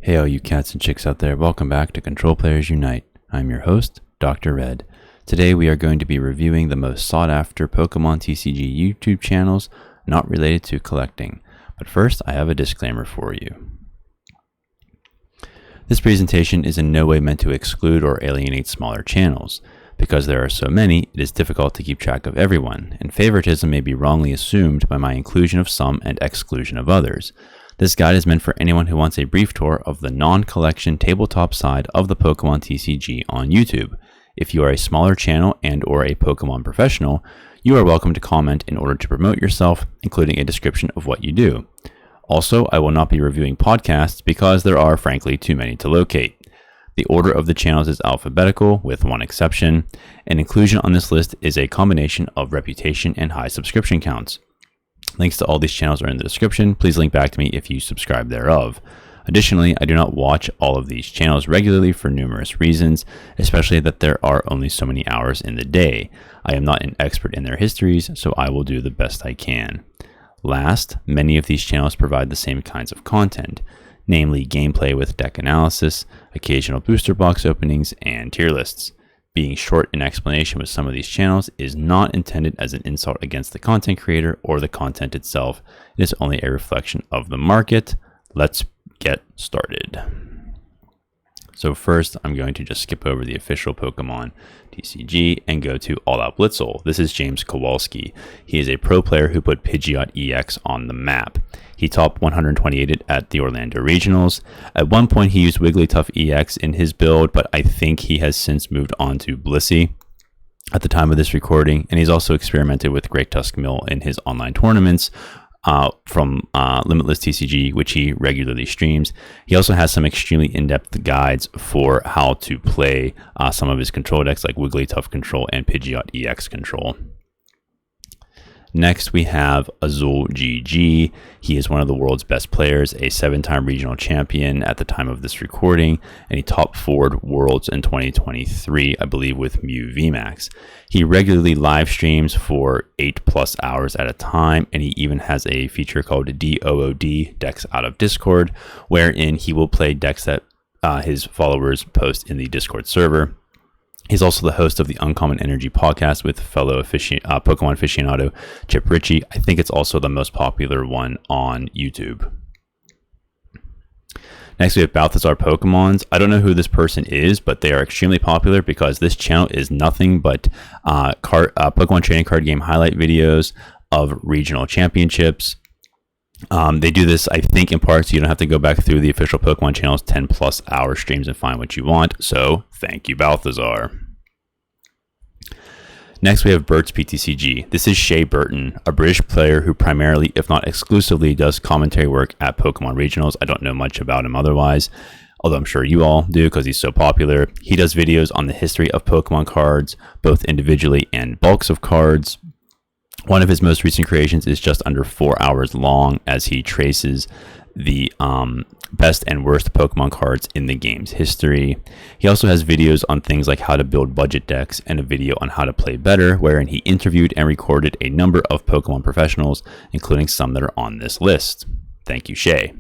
Hey all you cats and chicks out there, welcome back to Control Players Unite. I'm your host, Dr. Red. Today we are going to be reviewing the most sought after Pokémon TCG YouTube channels not related to collecting. But first, I have a disclaimer for you. This presentation is in no way meant to exclude or alienate smaller channels. Because there are so many, it is difficult to keep track of everyone, and favoritism may be wrongly assumed by my inclusion of some and exclusion of others. This guide is meant for anyone who wants a brief tour of the non-collection tabletop side of the Pokémon TCG on YouTube. If you are a smaller channel and or a Pokémon professional, you are welcome to comment in order to promote yourself, including a description of what you do. Also, I will not be reviewing podcasts because there are frankly too many to locate. The order of the channels is alphabetical, with one exception, and inclusion on this list is a combination of reputation and high subscription counts. Links to all these channels are in the description. Please link back to me if you subscribe thereof. Additionally, I do not watch all of these channels regularly for numerous reasons, especially that there are only so many hours in the day. I am not an expert in their histories, so I will do the best I can. Last, many of these channels provide the same kinds of content, namely gameplay with deck analysis, occasional booster box openings, and tier lists. Being short in explanation with some of these channels is not intended as an insult against the content creator or the content itself. It is only a reflection of the market. Let's get started. So first, I'm going to just skip over the official Pokémon TCG and go to All Out Blitzel. This is James Kowalski. He is a pro player who put Pidgeot EX on the map. He top 128 at the Orlando Regionals. At one point, he used Wigglytuff EX in his build, but I think he has since moved on to Blissey at the time of this recording, and he's also experimented with Great Tusk Mill in his online tournaments from Limitless TCG, which he regularly streams. He also has some extremely in-depth guides for how to play some of his control decks like Wigglytuff Control and Pidgeot EX Control. Next, we have Azul GG. He is one of the world's best players, a 7-time regional champion at the time of this recording, and he top 4'd Worlds in 2023, I believe, with Mew VMAX. He regularly live streams for 8+ hours at a time, and he even has a feature called DOOD, Decks Out of Discord, wherein he will play decks that his followers post in the Discord server. He's also the host of the Uncommon Energy podcast with fellow Pokemon aficionado Chip Ritchie. I think it's also the most popular one on YouTube. Next, we have Balthazar Pokemons. I don't know who this person is, but they are extremely popular because this channel is nothing but Pokemon trading card game highlight videos of regional championships. They do this, I think, in part so you don't have to go back through the official Pokemon channel's 10+ hour streams and find what you want. So, thank you, Balthazar. Next, we have Bert's PTCG. This is Shea Burton, a British player who primarily, if not exclusively, does commentary work at Pokemon Regionals. I don't know much about him otherwise, although I'm sure you all do because he's so popular. He does videos on the history of Pokemon cards, both individually and bulks of cards. One of his most recent creations is just under 4 hours long as he traces the best and worst Pokemon cards in the game's history. He also has videos on things like how to build budget decks and a video on how to play better, wherein he interviewed and recorded a number of Pokemon professionals, including some that are on this list. Thank you, Shay.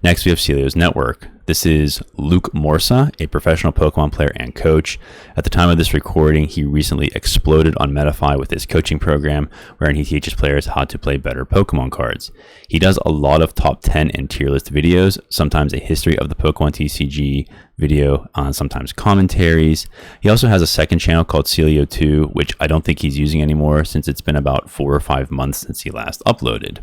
Next, we have Celio's Network. This is Luke Morsa, a professional Pokemon player and coach. At the time of this recording, he recently exploded on Metafy with his coaching program, wherein he teaches players how to play better Pokemon cards. He does a lot of top 10 and tier list videos, sometimes a history of the Pokemon TCG video, sometimes commentaries. He also has a second channel called Celio 2, which I don't think he's using anymore since it's been about 4 or 5 months since he last uploaded.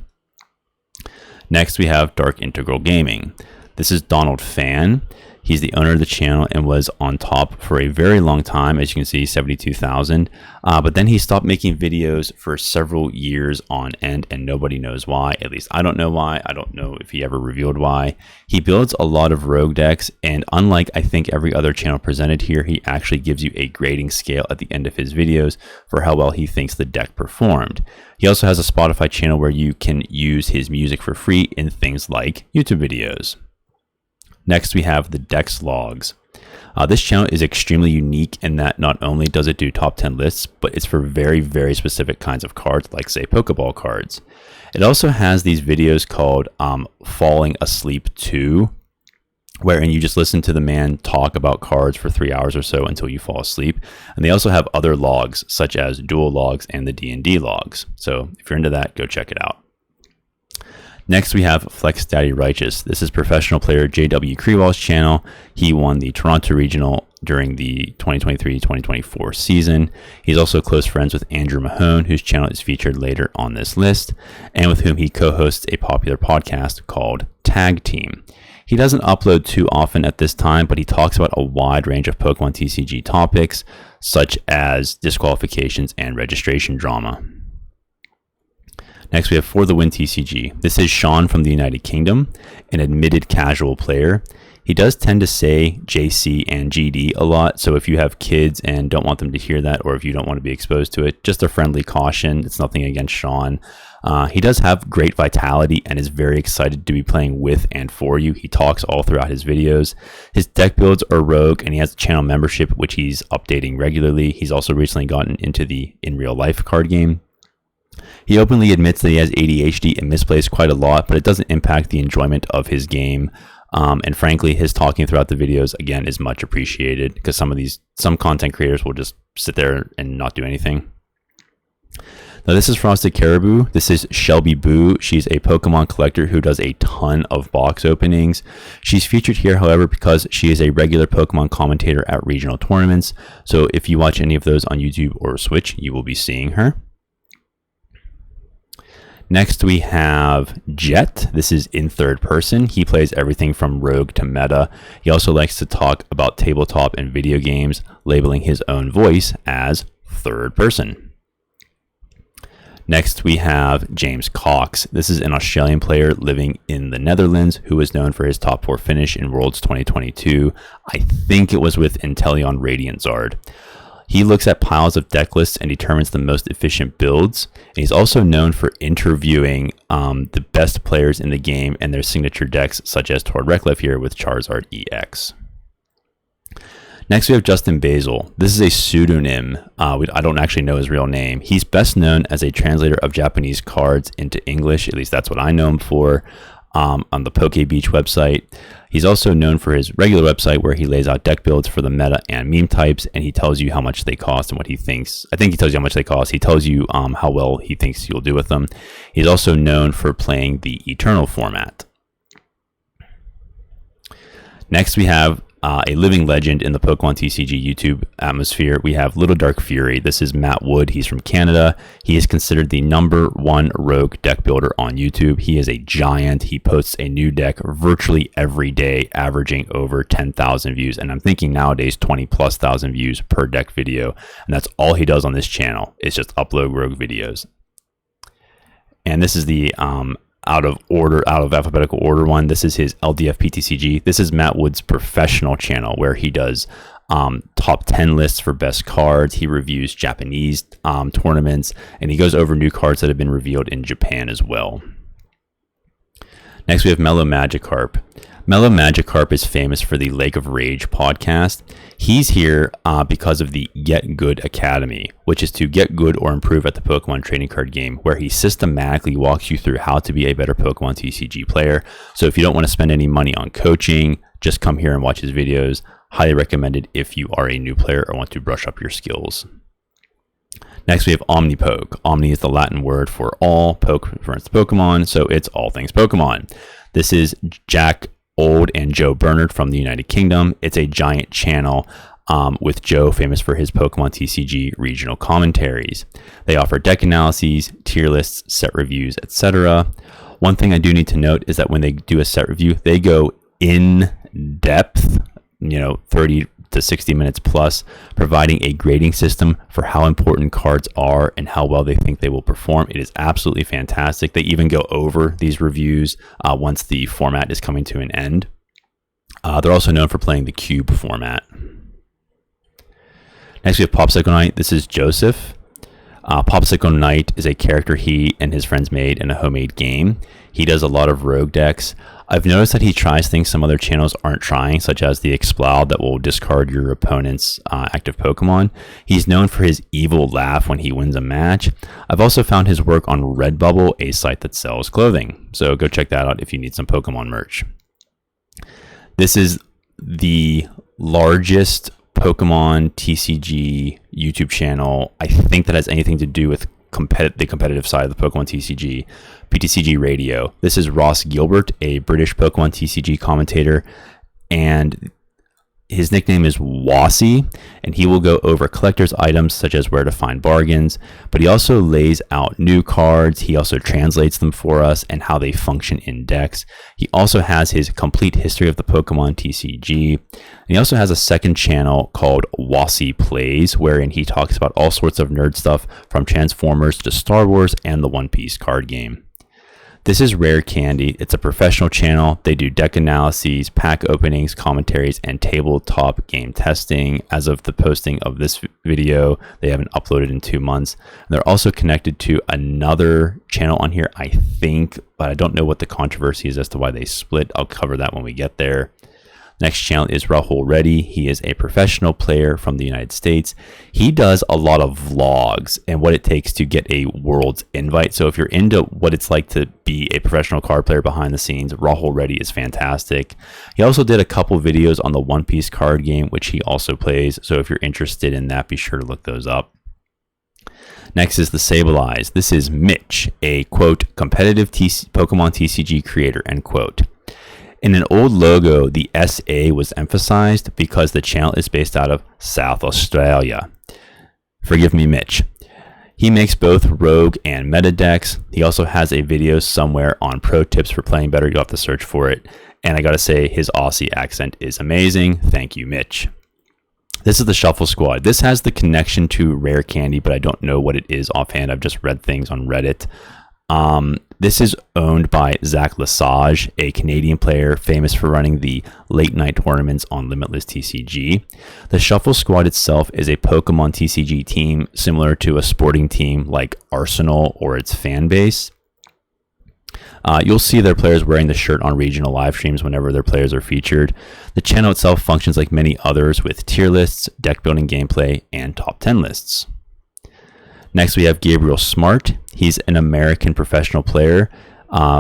Next, we have Dark Integral Gaming. This is Donald Fan. He's the owner of the channel and was on top for a very long time, as you can see, 72,000. But then he stopped making videos for several years on end, and nobody knows why. At least I don't know why. I don't know if he ever revealed why. He builds a lot of rogue decks, and unlike I think every other channel presented here, he actually gives you a grading scale at the end of his videos for how well he thinks the deck performed. He also has a Spotify channel where you can use his music for free in things like YouTube videos. Next, we have the Dex Logs. This channel is extremely unique in that not only does it do top 10 lists, but it's for very, very specific kinds of cards, like say Pokeball cards. It also has these videos called Falling Asleep 2, wherein you just listen to the man talk about cards for 3 hours or so until you fall asleep. And they also have other logs, such as dual logs and the D&D logs. So if you're into that, go check it out. Next, we have Flex Daddy Righteous. This is professional player JW Krewall's channel. He won the Toronto Regional during the 2023-2024 season. He's also close friends with Andrew Mahone, whose channel is featured later on this list, and with whom he co-hosts a popular podcast called Tag Team. He doesn't upload too often at this time, but he talks about a wide range of Pokemon TCG topics, such as disqualifications and registration drama. Next, we have For the Win TCG. This is Sean from the United Kingdom, an admitted casual player. He does tend to say JC and GD a lot, so if you have kids and don't want them to hear that, or if you don't want to be exposed to it, just a friendly caution. It's nothing against Sean. He does have great vitality and is very excited to be playing with and for you. He talks all throughout his videos. His deck builds are rogue, and he has a channel membership, which he's updating regularly. He's also recently gotten into the In Real Life card game. He openly admits that he has ADHD and misplays quite a lot, but it doesn't impact the enjoyment of his game. And frankly, his talking throughout the videos, again, is much appreciated, because some content creators will just sit there and not do anything. Now, this is Frosted Caribou. This is Shelby Boo. She's a Pokemon collector who does a ton of box openings. She's featured here, however, because she is a regular Pokemon commentator at regional tournaments. So if you watch any of those on YouTube or Switch, you will be seeing her. Next, we have Jet. This is in third person. He plays everything from rogue to meta. He also likes to talk about tabletop and video games, labeling his own voice as third person. Next, we have James Cox. This is an Australian player living in the Netherlands who is known for his top 4 finish in Worlds 2022. I think it was with Inteleon Radiant Zard. He looks at piles of deck lists and determines the most efficient builds. And he's also known for interviewing the best players in the game and their signature decks, such as Tord Reklev here with Charizard EX. Next, we have Justin Basil. This is a pseudonym. I don't actually know his real name. He's best known as a translator of Japanese cards into English. At least that's what I know him for, on the Poke Beach website. He's also known for his regular website where he lays out deck builds for the meta and meme types, and he tells you how much they cost and what he thinks. I think he tells you how much they cost. He tells you how well he thinks you'll do with them. He's also known for playing the Eternal format. Next, we have a living legend in the Pokemon TCG YouTube atmosphere. We have Little Dark Fury. This is Matt Wood. He's from Canada. He is considered the #1 rogue deck builder on YouTube. He is a giant. He posts a new deck virtually every day, averaging over 10,000 views. And I'm thinking nowadays 20+ thousand views per deck video. And that's all he does on this channel, is just upload rogue videos. And this is the out of alphabetical order one. This is his LDF PTCG. This is Matt Wood's professional channel where he does top 10 lists for best cards. He reviews Japanese tournaments, and he goes over new cards that have been revealed in Japan as well. Next, we have Mellow Magikarp. Mellow Magikarp is famous for the Lake of Rage podcast. He's here because of the Get Good Academy, which is to get good or improve at the Pokemon trading card game, where he systematically walks you through how to be a better Pokemon TCG player. So if you don't want to spend any money on coaching, just come here and watch his videos. Highly recommended if you are a new player or want to brush up your skills. Next, we have Omnipoke. Omni is the Latin word for all, poke refers to Pokemon, so it's all things Pokemon. This is Jack Old and Joe Bernard from the United Kingdom. It's a giant channel with Joe famous for his Pokemon TCG regional commentaries. They offer deck analyses, tier lists, set reviews, etc. One thing I do need to note is that when they do a set review, they go in depth, 30 to 60 minutes plus, providing a grading system for how important cards are and how well they think they will perform. It is absolutely fantastic. They even go over these reviews once the format is coming to an end. They're also known for playing the Cube format. Next, we have Popsicle Knight. This is Joseph. Popsicle Knight is a character he and his friends made in a homemade game. He does a lot of rogue decks. I've noticed that he tries things some other channels aren't trying, such as the Exploud that will discard your opponent's active Pokemon. He's known for his evil laugh when he wins a match. I've also found his work on Redbubble, a site that sells clothing. So go check that out if you need some Pokemon merch. This is the largest Pokemon TCG YouTube channel, I think, that has anything to do with the competitive side of the Pokemon TCG, PTCG radio. This is Ross Gilbert, a British Pokemon TCG commentator, and his nickname is Wassy, and he will go over collector's items such as where to find bargains, but he also lays out new cards. He also translates them for us and how they function in decks. He also has his complete history of the Pokemon TCG. And he also has a second channel called Wassy Plays, wherein he talks about all sorts of nerd stuff from Transformers to Star Wars and the One Piece card game. This is Rare Candy. It's a professional channel. They do deck analyses, pack openings, commentaries, and tabletop game testing. As of the posting of this video, they haven't uploaded in 2 months. They're also connected to another channel on here, I think, but I don't know what the controversy is as to why they split. I'll cover that when we get there. Next channel is Rahul Reddy. He is a professional player from the United States. He does a lot of vlogs and what it takes to get a world's invite. So if you're into what it's like to be a professional card player behind the scenes, Rahul Reddy is fantastic. He also did a couple videos on the One Piece card game, which he also plays. So if you're interested in that, be sure to look those up. Next is the Sable Eyes. This is Mitch, a, quote, competitive Pokemon TCG creator, end quote. In an old logo, the SA was emphasized because the channel is based out of South Australia. Forgive me, Mitch. He makes both rogue and meta decks. He also has a video somewhere on pro tips for playing better. You'll have to search for it. And I gotta say, his Aussie accent is amazing. Thank you, Mitch. This is the Shuffle Squad. This has the connection to Rare Candy, but I don't know what it is offhand. I've just read things on Reddit. This is owned by Zach Lesage, a Canadian player famous for running the late night tournaments on Limitless TCG. The Shuffle Squad itself is a Pokemon TCG team similar to a sporting team like Arsenal or its fan base. You'll see their players wearing the shirt on regional live streams whenever their players are featured. The channel itself functions like many others with tier lists, deck building gameplay, and top 10 lists. Next, we have Gabriel Smart. He's an American professional player,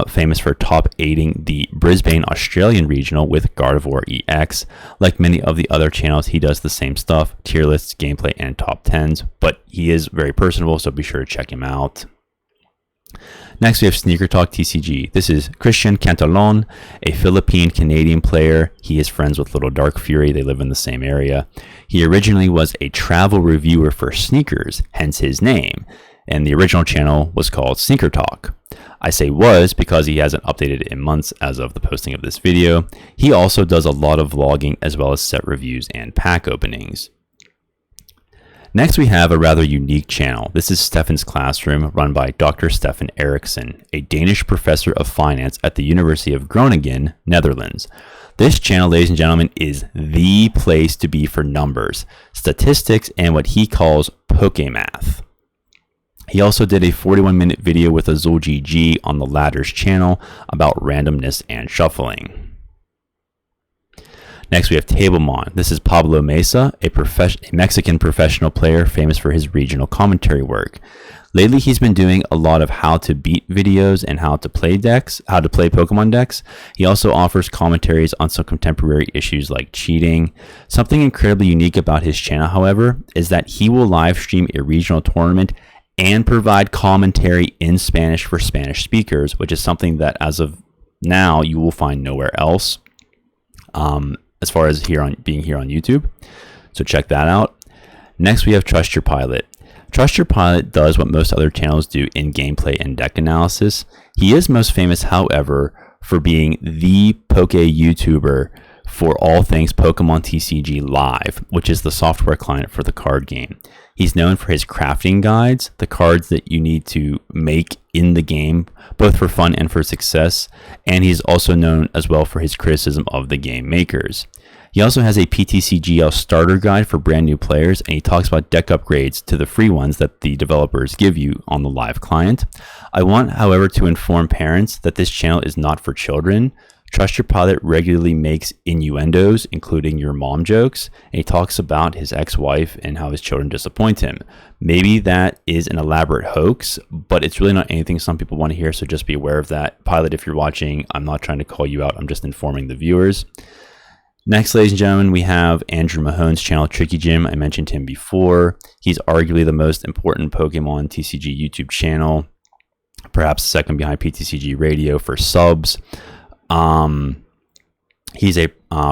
famous for top 8ing the Brisbane Australian Regional with Gardevoir EX. Like many of the other channels, he does the same stuff, tier lists, gameplay, and top 10s, but he is very personable, so be sure to check him out. Next, we have Sneaker Talk TCG. This is Christian Cantalon, a Philippine-Canadian player. He is friends with Little Dark Fury. They live in the same area. He originally was a travel reviewer for sneakers, hence his name, and the original channel was called Sneaker Talk. I say was because he hasn't updated it in months as of the posting of this video. He also does a lot of vlogging as well as set reviews and pack openings. Next, we have a rather unique channel. This is Stefan's Classroom, run by Dr. Stefan Eriksson, a Danish professor of finance at the University of Groningen, Netherlands. This channel, ladies and gentlemen, is the place to be for numbers, statistics, and what he calls Pokemath. He also did a 41-minute video with Azul GG on the latter's channel about randomness and shuffling. Next, we have Tablemon. This is Pablo Mesa, a Mexican professional player famous for his regional commentary work. Lately, he's been doing a lot of how to beat videos and how to play Pokemon decks. He also offers commentaries on some contemporary issues like cheating. Something incredibly unique about his channel, however, is that he will live stream a regional tournament and provide commentary in Spanish for Spanish speakers, which is something that as of now you will find nowhere else. As far as being here on YouTube. So check that out. Next, we have Trust Your Pilot. Trust Your Pilot does what most other channels do in gameplay and deck analysis. He is most famous, however, for being the Poke YouTuber for all things Pokemon TCG Live, which is the software client for the card game. He's known for his crafting guides, the cards that you need to make in the game, both for fun and for success, and he's also known as well for his criticism of the game makers. He also has a PTCGL starter guide for brand new players, and he talks about deck upgrades to the free ones that the developers give you on the live client. I want, however, to inform parents that this channel is not for children. Trust Your Pilot regularly makes innuendos, including your mom jokes, and he talks about his ex-wife and how his children disappoint him. Maybe that is an elaborate hoax, but it's really not anything some people want to hear, so just be aware of that. Pilot, if you're watching, I'm not trying to call you out, I'm just informing the viewers. Next, ladies and gentlemen, we have Andrew Mahone's channel, Tricky Jim. I mentioned him before. He's arguably the most important Pokemon TCG YouTube channel, perhaps second behind PTCG Radio for subs. He's a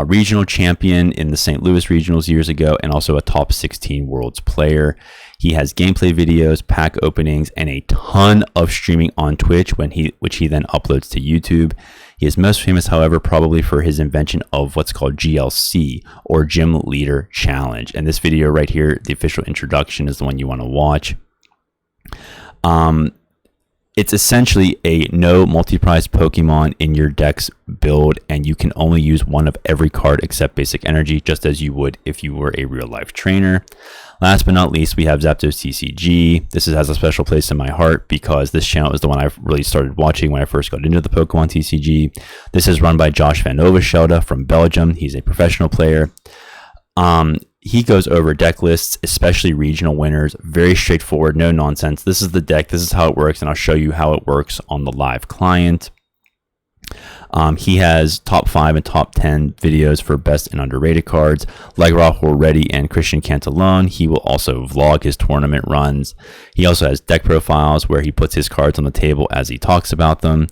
regional champion in the St. Louis regionals years ago, and also a top 16 worlds player. He has gameplay videos, pack openings, and a ton of streaming on Twitch, which he then uploads to YouTube. He is most famous, however, probably for his invention of what's called GLC, or Gym Leader Challenge. And this video right here, the official introduction, is the one you want to watch. It's essentially a no multi-prize Pokemon in your deck's build, and you can only use one of every card except Basic Energy, just as you would if you were a real-life trainer. Last but not least, we have Zapdos TCG. This has a special place in my heart because this channel is the one I really started watching when I first got into the Pokemon TCG. This is run by Josh Van Overschelde from Belgium. He's a professional player. He goes over deck lists, especially regional winners. Very straightforward, no nonsense. This is the deck, this is how it works, and I'll show you how it works on the live client. He has top 5 and top 10 videos for best and underrated cards, like Rahul Reddy and Christian Cantalone. He will also vlog his tournament runs. He also has deck profiles where he puts his cards on the table as he talks about them.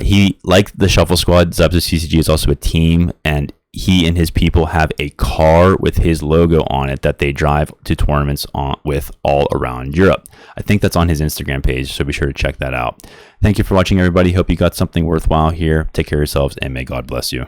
He, like the Shuffle Squad, Zapdos TCG is also a team, and he and his people have a car with his logo on it that they drive to tournaments with all around Europe. I think that's on his Instagram page, so be sure to check that out. Thank you for watching, everybody. Hope you got something worthwhile here. Take care of yourselves, and may God bless you.